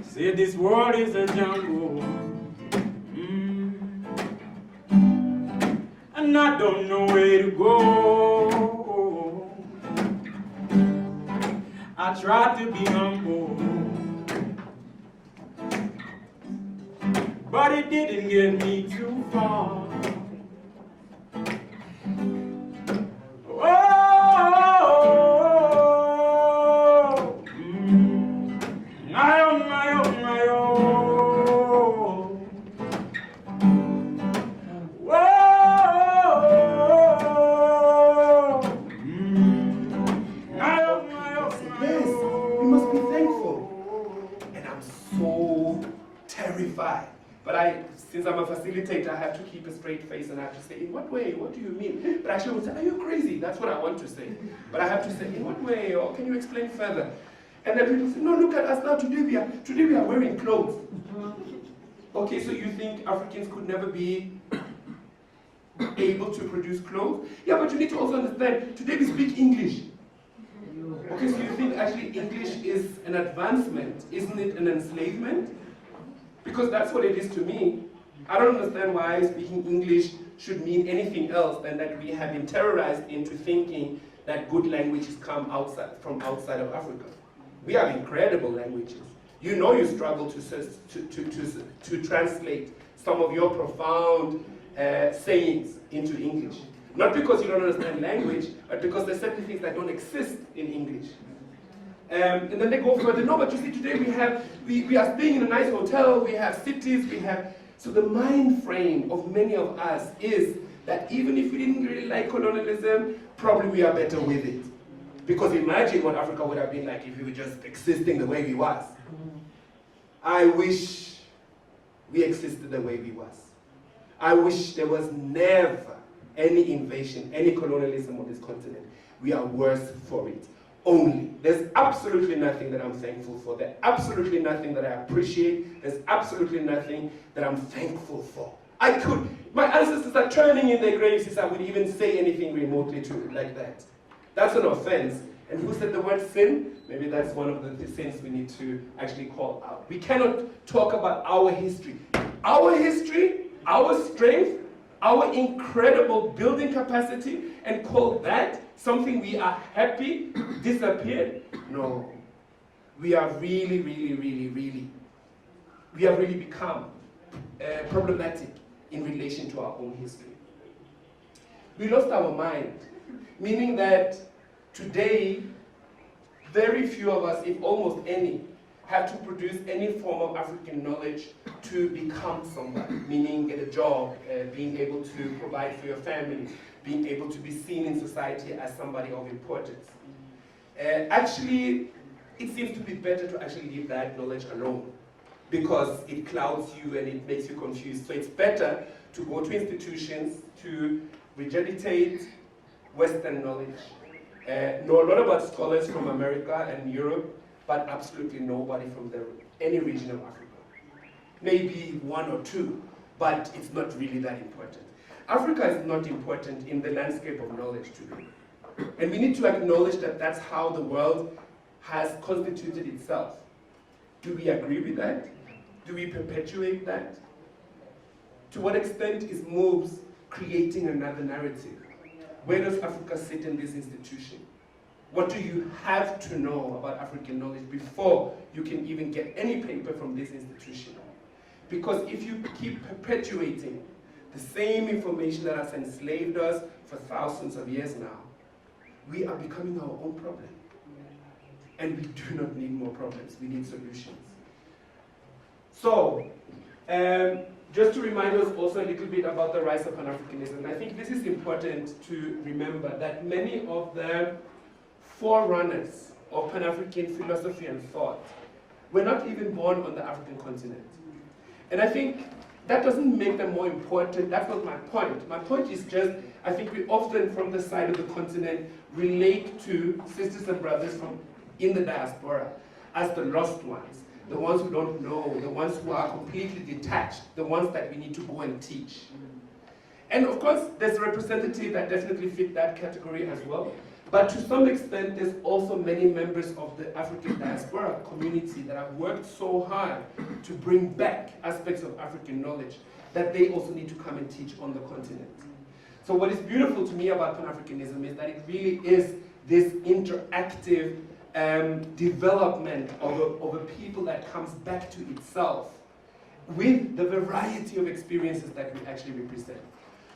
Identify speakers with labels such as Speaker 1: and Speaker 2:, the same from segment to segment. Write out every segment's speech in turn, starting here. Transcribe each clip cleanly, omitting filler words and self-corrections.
Speaker 1: Say this world is a jungle, and I don't know where to go. I tried to be humble, but it didn't get me too far.
Speaker 2: Since I'm a facilitator, I have to keep a straight face and I have to say, in what way? What do you mean? But actually I would say, are you crazy? That's what I want to say. But I have to say, in what way? Or can you explain further? And then people say, no, look at us now. Today we are wearing clothes. Okay, so you think Africans could never be able to produce clothes? Yeah, but you need to also understand, today we speak English. Okay, so you think actually English is an advancement? Isn't it an enslavement? Because that's what it is to me. I don't understand why speaking English should mean anything else than that we have been terrorized into thinking that good languages come from outside of Africa. We have incredible languages. You know you struggle to translate some of your profound sayings into English. Not because you don't understand language, but because there's certain things that don't exist in English. And then they go further. No, but you see, today we are staying in a nice hotel, we have cities, so the mind frame of many of us is that even if we didn't really like colonialism, probably we are better with it. Because imagine what Africa would have been like if we were just existing the way we was. I wish we existed the way we was. I wish there was never any invasion, any colonialism on this continent. We are worse for it. Only. There's absolutely nothing that I'm thankful for. There's absolutely nothing that I appreciate. There's absolutely nothing that I'm thankful for. My ancestors are turning in their graves if I would even say anything remotely to it like that. That's an offense. And who said the word sin? Maybe that's one of the sins we need to actually call out. We cannot talk about our history. Our history, our strength, our incredible building capacity, and call that something we are happy disappeared? No. We are really become problematic in relation to our own history. We lost our mind, meaning that today, very few of us, if almost any, have to produce any form of African knowledge to become somebody, meaning get a job, being able to provide for your family, being able to be seen in society as somebody of importance. Actually, it seems to be better to actually leave that knowledge alone because it clouds you and it makes you confused. So it's better to go to institutions to regurgitate Western knowledge, know a lot about scholars from America and Europe, but absolutely nobody from any region of Africa. Maybe one or two, but it's not really that important. Africa is not important in the landscape of knowledge today. And we need to acknowledge that that's how the world has constituted itself. Do we agree with that? Do we perpetuate that? To what extent is MUBS creating another narrative? Where does Africa sit in this institution? What do you have to know about African knowledge before you can even get any paper from this institution? Because if you keep perpetuating the same information that has enslaved us for thousands of years now, we are becoming our own problem. And we do not need more problems, we need solutions. So, just to remind us also a little bit about the rise of Pan Africanism, I think this is important to remember that many of the forerunners of Pan-African philosophy and thought were not even born on the African continent. And I think that doesn't make them more important. That's not my point. My point is just, I think we often, from the side of the continent, relate to sisters and brothers from in the diaspora as the lost ones, the ones who don't know, the ones who are completely detached, the ones that we need to go and teach. And of course, there's a representative that definitely fit that category as well. But to some extent, there's also many members of the African diaspora community that have worked so hard to bring back aspects of African knowledge that they also need to come and teach on the continent. So what is beautiful to me about Pan-Africanism is that it really is this interactive development of a people that comes back to itself with the variety of experiences that we actually represent.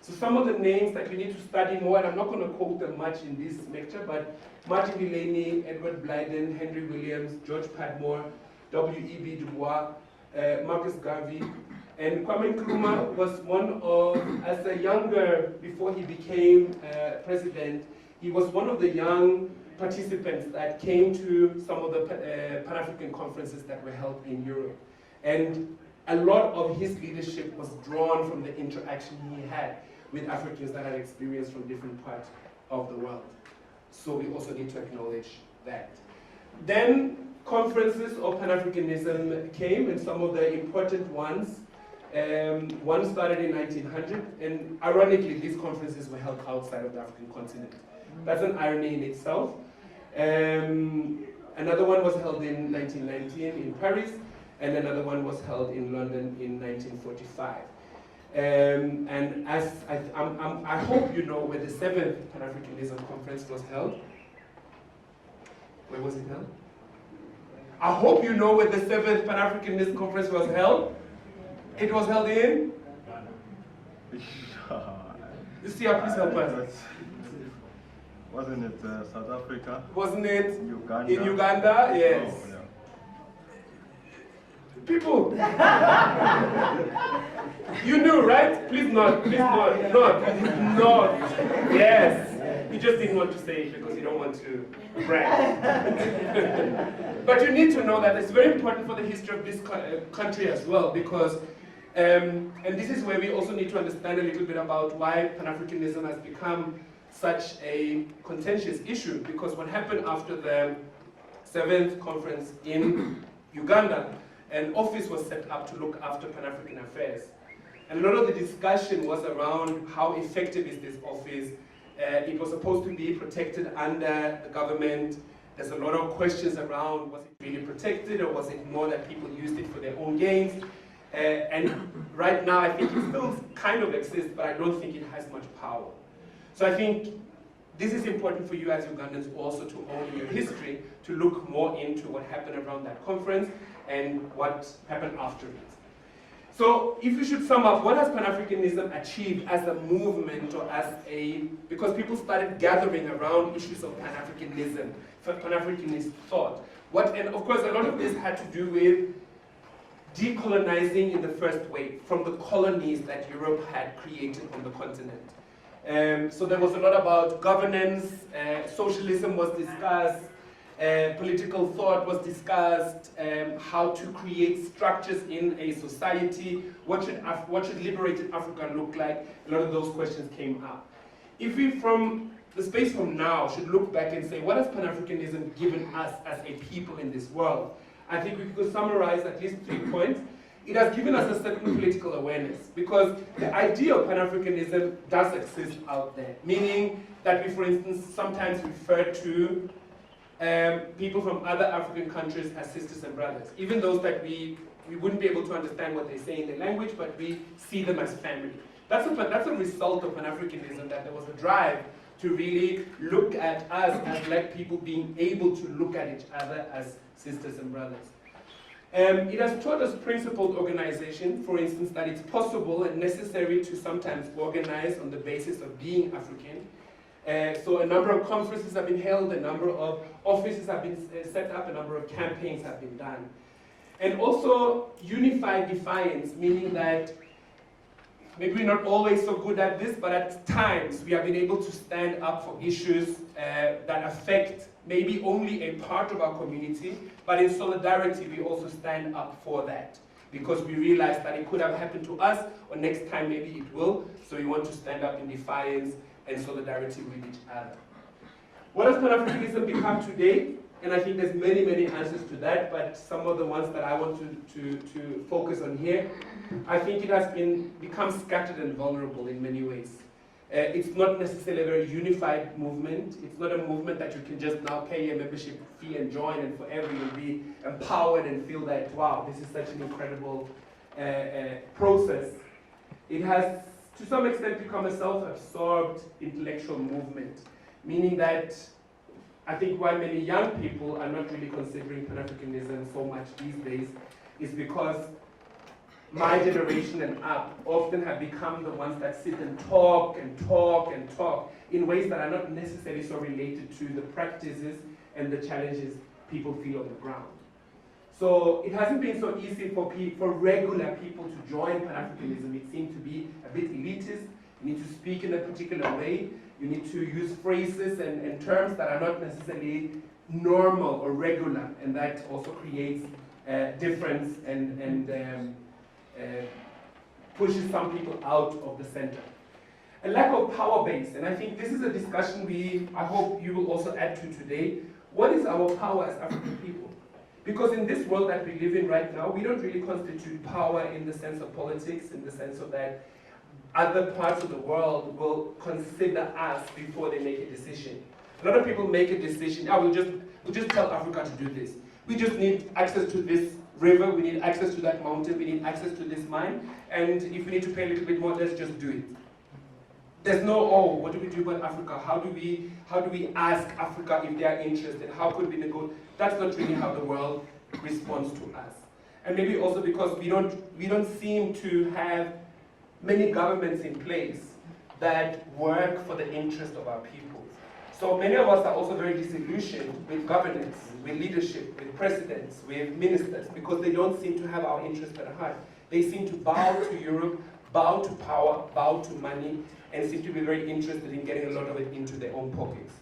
Speaker 2: So some of the names that you need to study more, and I'm not going to quote them much in this lecture, but Martin Delaney, Edward Blyden, Henry Williams, George Padmore, W.E.B. Du Bois, Marcus Garvey, and Kwame Nkrumah was one of, as a younger, before he became president, he was one of the young participants that came to some of the Pan-African conferences that were held in Europe. And a lot of his leadership was drawn from the interaction he had with Africans that had experience from different parts of the world. So we also need to acknowledge that. Then conferences of Pan-Africanism came, and some of the important ones. One started in 1900, and ironically, these conferences were held outside of the African continent. That's an irony in itself. Another one was held in 1919 in Paris, and another one was held in London in 1945. And as I hope you know where the 7th Pan-Africanism Conference was held. Where was it held? I hope you know where the 7th Pan-Africanism Conference was held. It was held in? Lucia, please help us.
Speaker 3: Wasn't it South Africa?
Speaker 2: Wasn't it
Speaker 3: Uganda?
Speaker 2: in Uganda? Yes.
Speaker 3: Oh, yeah.
Speaker 2: People, you knew, right? Please nod, please nod, nod. Yes. You just didn't want to say it because you don't want to brag. But you need to know that it's very important for the history of this country as well, because, and this is where we also need to understand a little bit about why Pan-Africanism has become such a contentious issue, because what happened after the 7th conference in Uganda, an office was set up to look after Pan-African affairs. And a lot of the discussion was around how effective is this office. It was supposed to be protected under the government. There's a lot of questions around, was it really protected, or was it more that people used it for their own gains? And right now I think it still kind of exists, but I don't think it has much power. So I think this is important for you as Ugandans also to own your history, to look more into what happened around that conference and what happened after it. So if we should sum up, what has Pan-Africanism achieved as a movement, or as a, because people started gathering around issues of Pan-Africanism, Pan-Africanist thought. And of course a lot of this had to do with decolonizing in the first wave from the colonies that Europe had created on the continent. So there was a lot about governance, socialism was discussed, political thought was discussed, how to create structures in a society, what should liberated Africa look like. A lot of those questions came up. If we, from the space from now, should look back and say, what has Pan-Africanism given us as a people in this world? I think we could summarize at least 3 points. It has given us a certain political awareness, because the idea of Pan-Africanism does exist out there, meaning that we, for instance, sometimes refer to people from other African countries as sisters and brothers, even those that we wouldn't be able to understand what they say in their language, but we see them as family. That's a result of Pan-Africanism, that there was a drive to really look at us as black people being able to look at each other as sisters and brothers. It has taught us principled organization, for instance, that it's possible and necessary to sometimes organize on the basis of being African. So a number of conferences have been held, a number of offices have been set up, a number of campaigns have been done. And also unified defiance, meaning that maybe we're not always so good at this, but at times we have been able to stand up for issues that affect maybe only a part of our community, but in solidarity we also stand up for that, because we realize that it could have happened to us, or next time maybe it will, so we want to stand up in defiance and solidarity with each other. What has Pan-Africanism become today? And I think there's many, many answers to that, but some of the ones that I want to focus on here, I think it has become scattered and vulnerable in many ways. It's not necessarily a very unified movement. It's not a movement that you can just now pay a membership fee and join, and forever you'll be empowered and feel that, wow, this is such an incredible process. It has, to some extent, become a self-absorbed intellectual movement, meaning that I think why many young people are not really considering Pan-Africanism so much these days is because my generation and up often have become the ones that sit and talk and talk and talk in ways that are not necessarily so related to the practices and the challenges people feel on the ground. So it hasn't been so easy for regular people to join Pan-Africanism. It seemed to be a bit elitist. You need to speak in a particular way. You need to use phrases and terms that are not necessarily normal or regular, and that also creates difference and pushes some people out of the center. A lack of power base, and I think this is a discussion I hope you will also add to today. What is our power as African people? Because in this world that we live in right now, we don't really constitute power in the sense of politics, in the sense of that other parts of the world will consider us before they make a decision. A lot of people make a decision, we'll just tell Africa to do this. We just need access to this river, we need access to that mountain, we need access to this mine, and if we need to pay a little bit more, let's just do it. There's no, what do we do about Africa? How do we ask Africa if they are interested? How could we negotiate? That's not really how the world responds to us. And maybe also because we don't seem to have many governments in place that work for the interest of our people. So many of us are also very disillusioned with governance, with leadership, with presidents, with ministers, because they don't seem to have our interest at heart. They seem to bow to Europe, bow to power, bow to money, and seem to be very interested in getting a lot of it into their own pockets.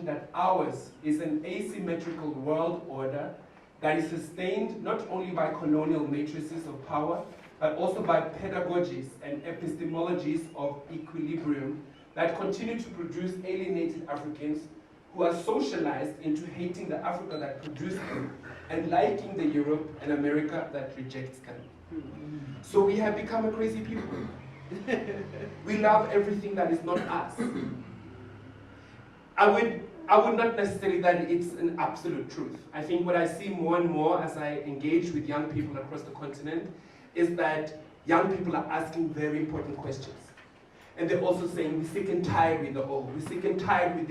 Speaker 2: That ours is an asymmetrical world order that is sustained not only by colonial matrices of power, but also by pedagogies and epistemologies of equilibrium that continue to produce alienated Africans who are socialized into hating the Africa that produced them and liking the Europe and America that rejects them. So we have become a crazy people. We love everything that is not us. I would not necessarily that it's an absolute truth. I think what I see more and more as I engage with young people across the continent is that young people are asking very important questions. And they're also saying, we're sick and tired with the old. We're sick and tired with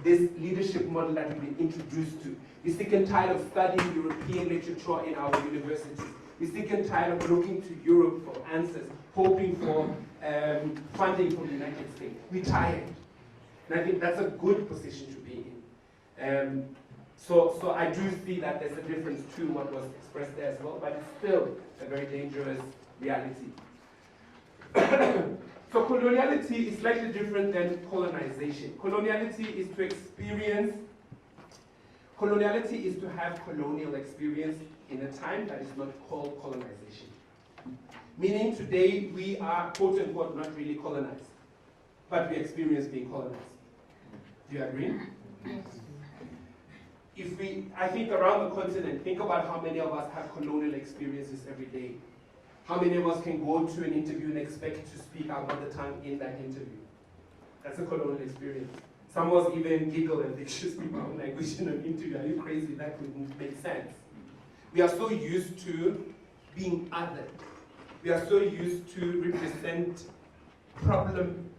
Speaker 2: this leadership model that we've been introduced to. We're sick and tired of studying European literature in our universities. We're sick and tired of looking to Europe for answers, hoping for funding from the United States. We're tired. And I think that's a good position to be in. So I do see that there's a difference to what was expressed there as well, but it's still a very dangerous reality. So coloniality is slightly different than colonization. Coloniality is to experience, coloniality is to have colonial experience in a time that is not called colonization. Meaning today we are, quote unquote, not really colonized, but we experience being colonized. Do you agree? Yes. I think around the continent, think about how many of us have colonial experiences every day. How many of us can go to an interview and expect to speak our mother tongue in that interview? That's a colonial experience. Some of us even giggle and they should speak our own language in an interview. Are you crazy? That wouldn't make sense. We are so used to being other. We are so used to represent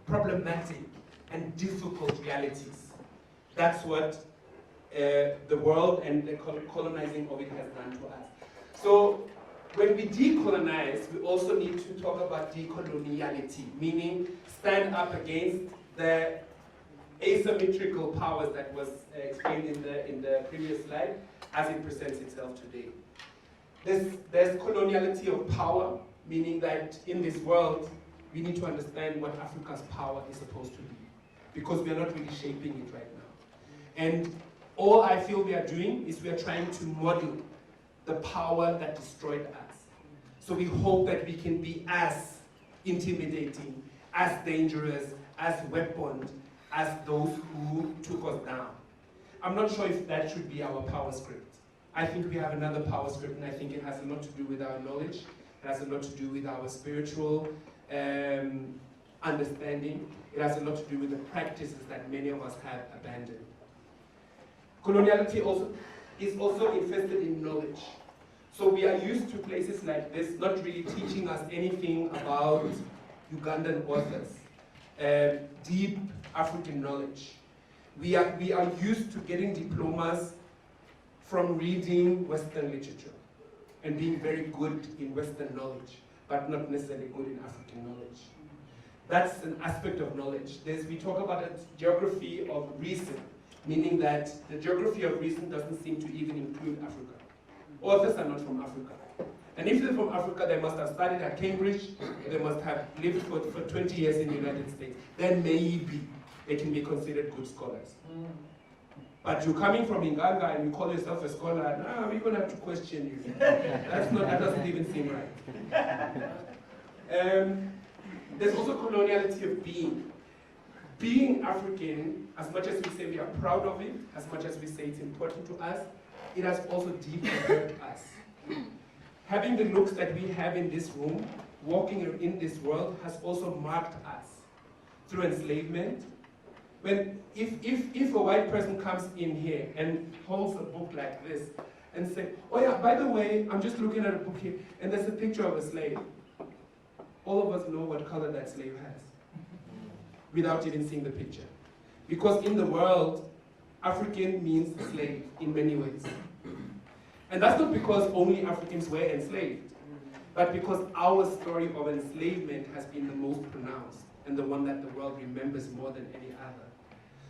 Speaker 2: problematic and difficult realities. That's what the world and the colonizing of it has done to us. So when we decolonize, we also need to talk about decoloniality, meaning stand up against the asymmetrical powers that was explained in the previous slide as it presents itself today. There's coloniality of power, meaning that in this world, we need to understand what Africa's power is supposed to be, because we are not really shaping it right now. And all I feel we are doing is we are trying to model the power that destroyed us. So we hope that we can be as intimidating, as dangerous, as weaponed as those who took us down. I'm not sure if that should be our power script. I think we have another power script, and I think it has a lot to do with our knowledge, it has a lot to do with our spiritual understanding. It has a lot to do with the practices that many of us have abandoned. Coloniality is also infested in knowledge. So we are used to places like this not really teaching us anything about Ugandan authors, deep African knowledge. We are used to getting diplomas from reading Western literature and being very good in Western knowledge, but not necessarily good in African knowledge. That's an aspect of knowledge. We talk about a geography of reason, meaning that the geography of reason doesn't seem to even include Africa. Authors are not from Africa. And if they're from Africa, they must have studied at Cambridge, or they must have lived for 20 years in the United States. Then maybe they can be considered good scholars. But you're coming from Inganga and you call yourself a scholar, nah, we're going to have to question you. That doesn't even seem right. There's also coloniality of being. Being African, as much as we say we are proud of it, as much as we say it's important to us, it has also deeply hurt us. Having the looks that we have in this room, walking in this world, has also marked us through enslavement. If a white person comes in here and holds a book like this and says, oh yeah, by the way, I'm just looking at a book here, and there's a picture of a slave. All of us know what color that slave has, without even seeing the picture. Because in the world, African means slave in many ways. And that's not because only Africans were enslaved, but because our story of enslavement has been the most pronounced and the one that the world remembers more than any other.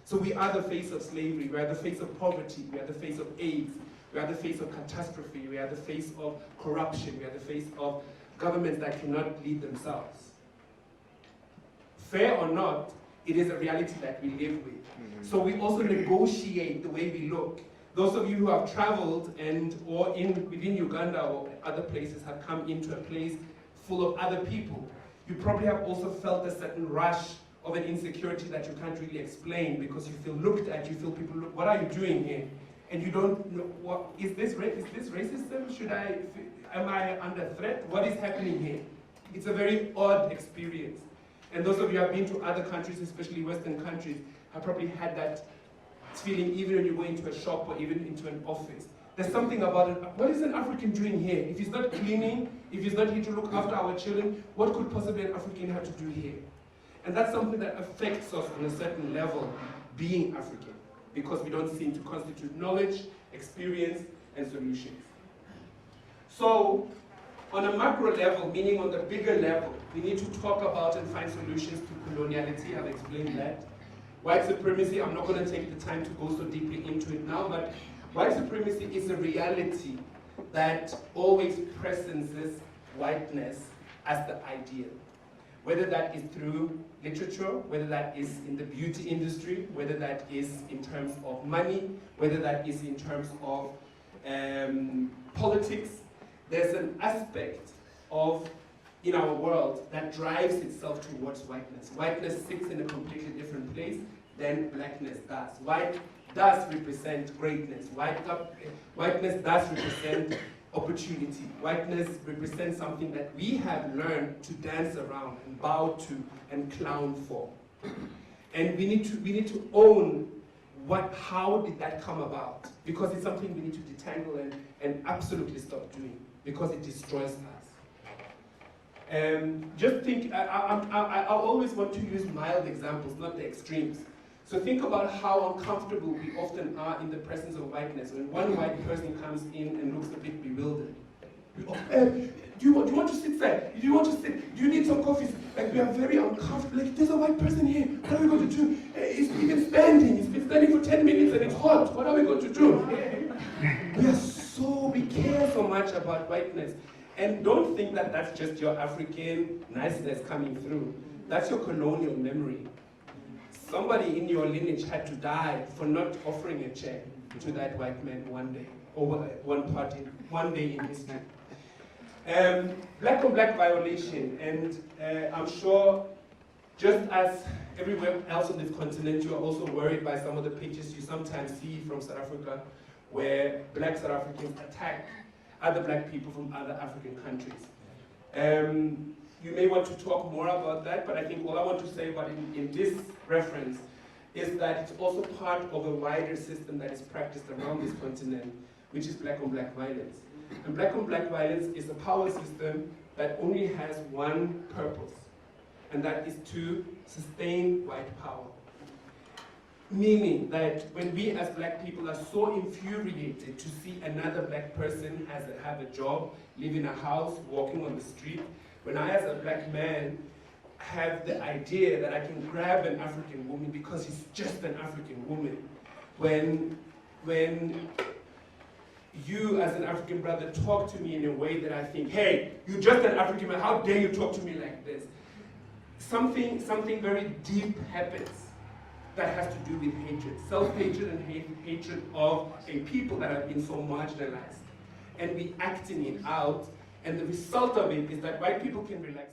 Speaker 2: So we are the face of slavery, we are the face of poverty, we are the face of AIDS, we are the face of catastrophe, we are the face of corruption, we are the face of governments that cannot lead themselves. Fair or not, it is a reality that we live with. So we also negotiate the way we look. Those of you who have traveled or within Uganda or other places have come into a place full of other people, you probably have also felt a certain rush of an insecurity that you can't really explain because you feel looked at, you feel people look, what are you doing here? And you don't know, what, is this racism? Am I under threat? What is happening here? It's a very odd experience. And those of you who have been to other countries, especially Western countries, have probably had that feeling even when you go into a shop or even into an office. There's something about it. What is an African doing here? If he's not cleaning, if he's not here to look after our children, what could possibly an African have to do here? And that's something that affects us on a certain level, being African, because we don't seem to constitute knowledge, experience, and solutions. So, on a macro level, meaning on the bigger level, we need to talk about and find solutions to coloniality. I've explained that. White supremacy, I'm not going to take the time to go so deeply into it now, but white supremacy is a reality that always presences whiteness as the ideal. Whether that is through literature, whether that is in the beauty industry, whether that is in terms of money, whether that is in terms of politics, there's an aspect in our world that drives itself towards whiteness. Whiteness sits in a completely different place than blackness does. White does represent greatness. Whiteness does represent opportunity. Whiteness represents something that we have learned to dance around and bow to and clown for. And we need to own how did that come about? Because it's something we need to detangle and absolutely stop doing, because it destroys us. Just think, I always want to use mild examples, not the extremes. So think about how uncomfortable we often are in the presence of whiteness. When one white person comes in and looks a bit bewildered. Do you want to sit there? Do you want to sit? Do you need some coffee? Like, we are very uncomfortable. Like, there's a white person here. What are we going to do? He's been standing. He's been standing for 10 minutes and it's hot. What are we going to do? We care so much about whiteness. And don't think that that's just your African niceness coming through. That's your colonial memory. Somebody in your lineage had to die for not offering a chair to that white man one day, or one day in history. Black on black violation, and I'm sure just as everywhere else on this continent, you are also worried by some of the pictures you sometimes see from South Africa, where black South Africans attack other black people from other African countries. you may want to talk more about that, but I think all I want to say about in this reference is that it's also part of a wider system that is practiced around this continent, which is black-on-black violence. And black-on-black violence is a power system that only has one purpose, and that is to sustain white power. Meaning that when we as black people are so infuriated to see another black person have a job, live in a house, walking on the street, when I as a black man have the idea that I can grab an African woman because he's just an African woman, when you as an African brother talk to me in a way that I think, hey, you're just an African man, how dare you talk to me like this? Something very deep happens that has to do with hatred, self-hatred and hatred of a people that have been so marginalized. And we acting it out, and the result of it is that white people can relax.